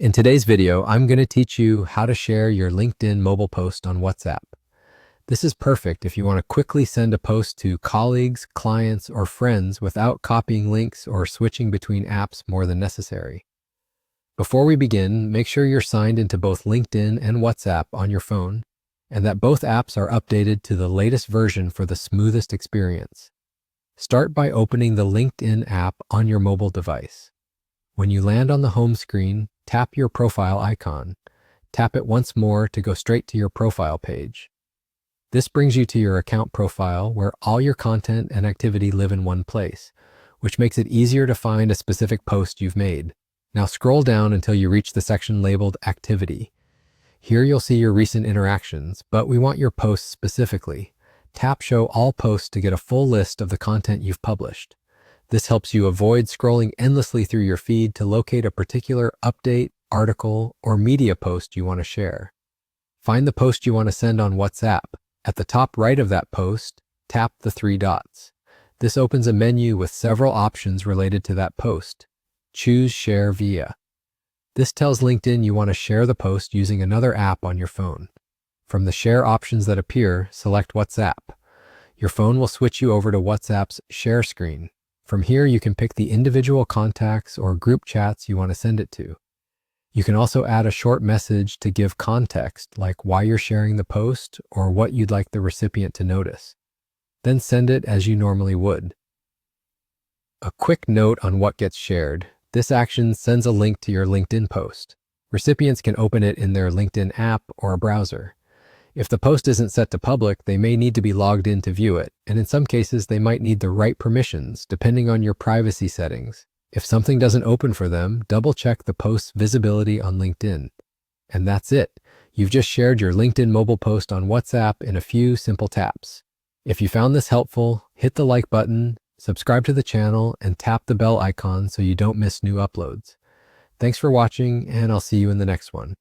In today's video, I'm going to teach you how to share your LinkedIn mobile post on WhatsApp. This is perfect if you want to quickly send a post to colleagues, clients, or friends without copying links or switching between apps more than necessary. Before we begin, make sure you're signed into both LinkedIn and WhatsApp on your phone, and that both apps are updated to the latest version for the smoothest experience. Start by opening the LinkedIn app on your mobile device. When you land on the home screen, tap your profile icon. Tap it once more to go straight to your profile page. This brings you to your account profile where all your content and activity live in one place, which makes it easier to find a specific post you've made. Now scroll down until you reach the section labeled Activity. Here you'll see your recent interactions, but we want your posts specifically. Tap Show All Posts to get a full list of the content you've published. This helps you avoid scrolling endlessly through your feed to locate a particular update, article, or media post you want to share. Find the post you want to send on WhatsApp. At the top right of that post, tap the three dots. This opens a menu with several options related to that post. Choose Share Via. This tells LinkedIn you want to share the post using another app on your phone. From the share options that appear, select WhatsApp. Your phone will switch you over to WhatsApp's share screen. From here, you can pick the individual contacts or group chats you want to send it to. You can also add a short message to give context, like why you're sharing the post or what you'd like the recipient to notice. Then send it as you normally would. A quick note on what gets shared. This action sends a link to your LinkedIn post. Recipients can open it in their LinkedIn app or a browser. If the post isn't set to public, they may need to be logged in to view it, and in some cases, they might need the right permissions, depending on your privacy settings. If something doesn't open for them, double-check the post's visibility on LinkedIn. And that's it. You've just shared your LinkedIn mobile post on WhatsApp in a few simple taps. If you found this helpful, hit the like button, subscribe to the channel, and tap the bell icon so you don't miss new uploads. Thanks for watching, and I'll see you in the next one.